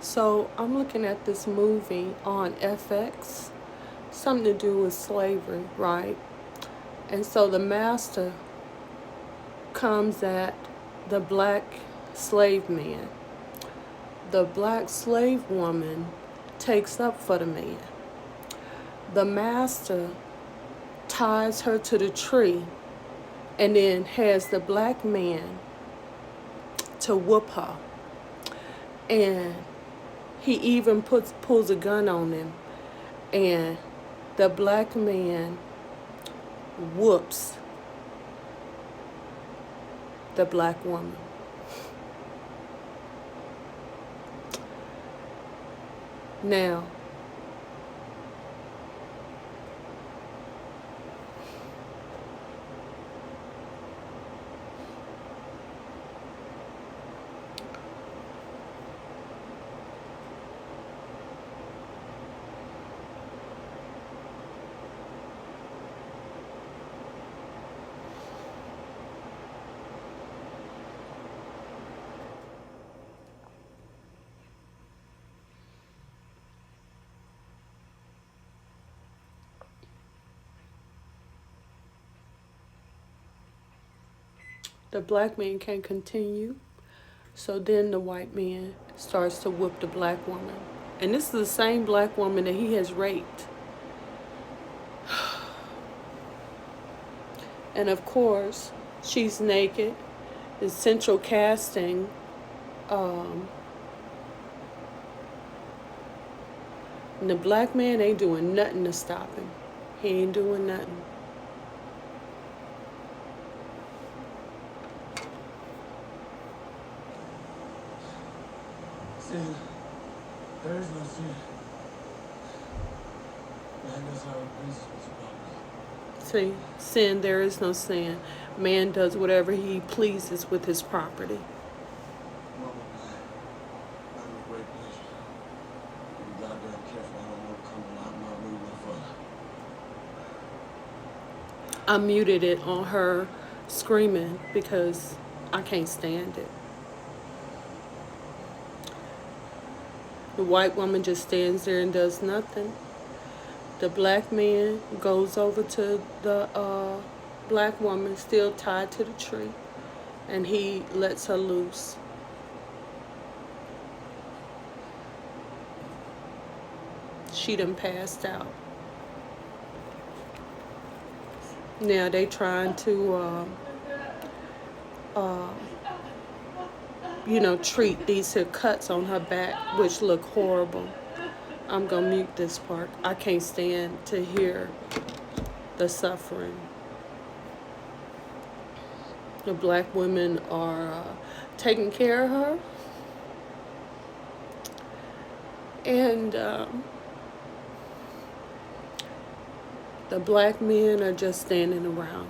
So I'm looking at this movie on FX, something to do with slavery, right? And so the master comes at the black slave man. The black slave woman takes up for the man. The master ties her to the tree and then has the black man to whoop her. And he even pulls a gun on him, and the black man whoops the black woman. Now, the black man can't continue, so then the white man starts to whoop the black woman. And this is the same black woman that he has raped. And of course, she's naked. It's central casting. And the black man ain't doing nothing to stop him. He ain't doing nothing. Sin, there is no sin. Man does how he pleases with his property. See, sin, there is no sin. Man does whatever he pleases with his property. Mama, I have a great pleasure. Be goddamn careful. I don't want to come along my room no further. I muted it on her screaming because I can't stand it. The white woman just stands there and does nothing. The black man goes over to the black woman still tied to the tree, and he lets her loose. She done passed out. Now they trying to treat these here cuts on her back, which look horrible. I'm gonna mute this part. I can't stand to hear the suffering. The black women are taking care of her. And the black men are just standing around,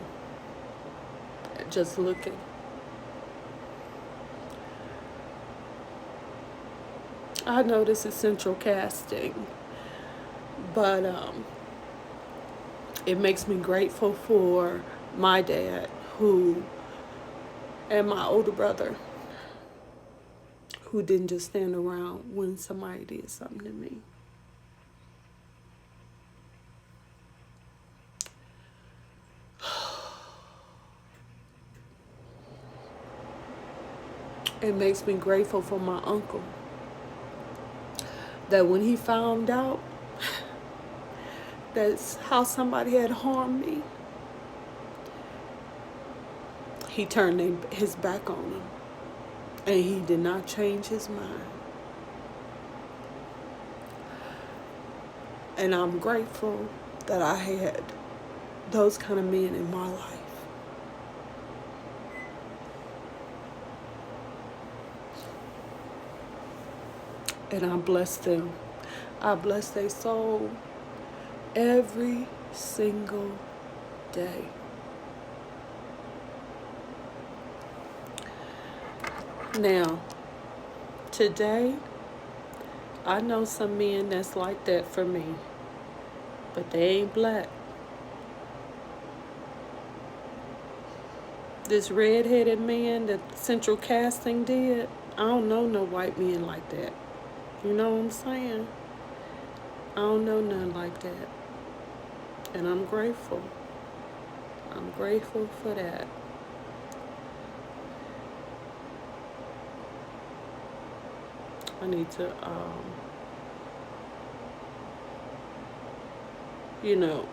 just looking. I know this is central casting, but it makes me grateful for my dad and my older brother who didn't just stand around when somebody did something to me. It makes me grateful for my uncle, that when he found out that's how somebody had harmed me, he turned his back on him, and he did not change his mind. And I'm grateful that I had those kind of men in my life. And I bless them. I bless their soul every single day. Now, today, I know some men that's like that for me, but they ain't black. This red-headed man that Central Casting did, I don't know no white men like that. You know what I'm saying? I don't know nothing like that. And I'm grateful. I'm grateful for that. I need to, you know,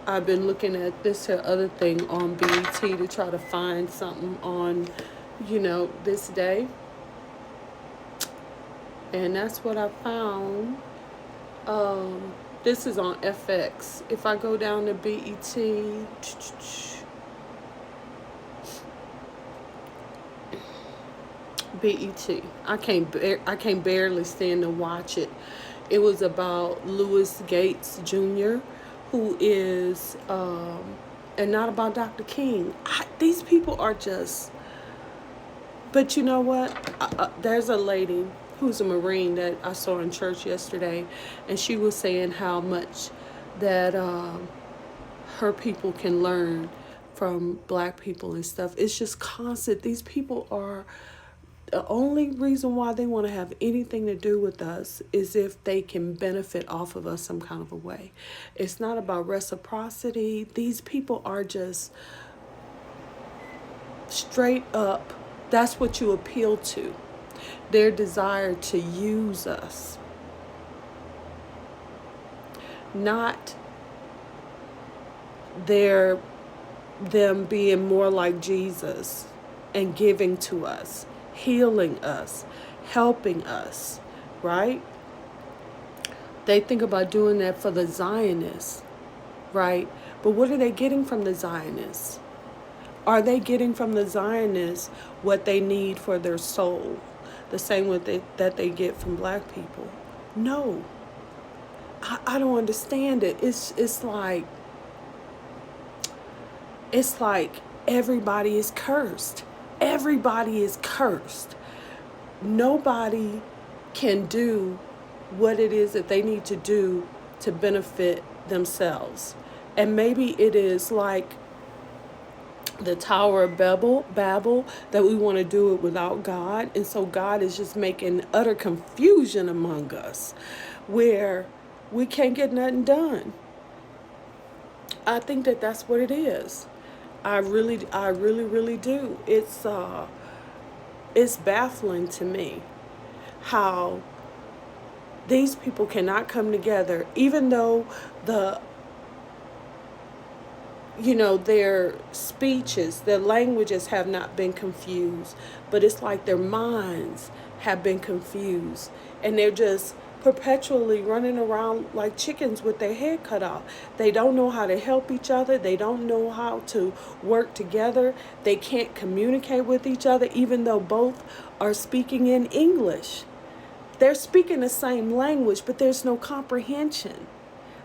I've been looking at this or other thing on BET to try to find something on, this day. And that's what I found. This is on FX. If I go down to BET, BET, I can't barely stand to watch it. It was about Louis Gates Jr., who is, and not about Dr. King. These people are just. But you know what? There's a lady who's a Marine that I saw in church yesterday, and she was saying how much that her people can learn from black people and stuff. It's just constant. These people are, the only reason why they want to have anything to do with us is if they can benefit off of us some kind of a way. It's not about reciprocity. These people are just straight up, that's what you appeal to. Their desire to use us. Not them being more like Jesus and giving to us, healing us, helping us, right? They think about doing that for the Zionists, right? But what are they getting from the Zionists? Are they getting from the Zionists what they need for their soul? The same that they get from black people? No. I don't understand it. It's like everybody is cursed. Everybody is cursed. Nobody can do what it is that they need to do to benefit themselves. And maybe it is like the Tower of Babel, that we want to do it without God. And so God is just making utter confusion among us where we can't get nothing done. I think that that's what it is. I really do. It's baffling to me how these people cannot come together, even though their speeches, their languages have not been confused, but it's like their minds have been confused, and they're just perpetually running around like chickens with their head cut off. They don't know how to help each other. They don't know how to work together. They can't communicate with each other, even though both are speaking in English. They're speaking the same language, but there's no comprehension.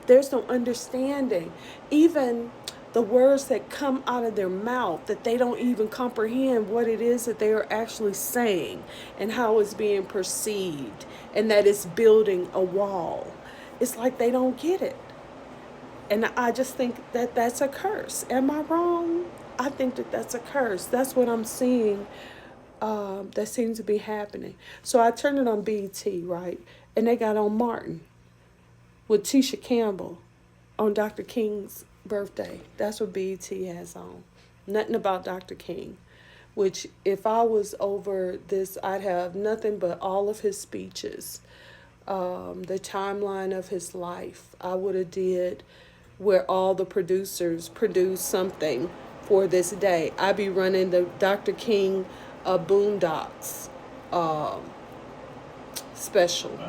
There's no understanding. Even the words that come out of their mouth, that they don't even comprehend what it is that they are actually saying and how it's being perceived, and that it's building a wall. It's like they don't get it. And I just think that that's a curse. Am I wrong? I think that that's a curse. That's what I'm seeing that seems to be happening. So I turned it on BET, right? And they got on Martin with Tisha Campbell on Dr. King's birthday. That's what BET has on. Nothing about Dr. King. Which, if I was over this, I'd have nothing but all of his speeches, the timeline of his life. I would have did where all the producers produce something for this day. I'd be running the Dr. King Boondocks special.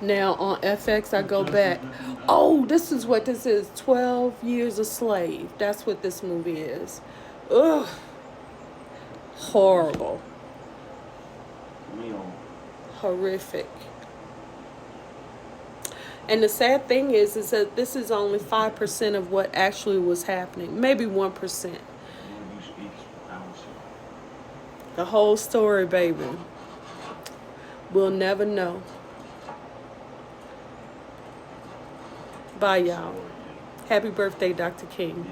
Now on FX, I go back. Oh, this is what this is. 12 Years a Slave. That's what this movie is. Ugh. Horrible. Real. Horrific. And the sad thing is that this is only 5% of what actually was happening. Maybe 1%. The whole story, baby. We'll never know. Bye, y'all. Happy birthday, Dr. King.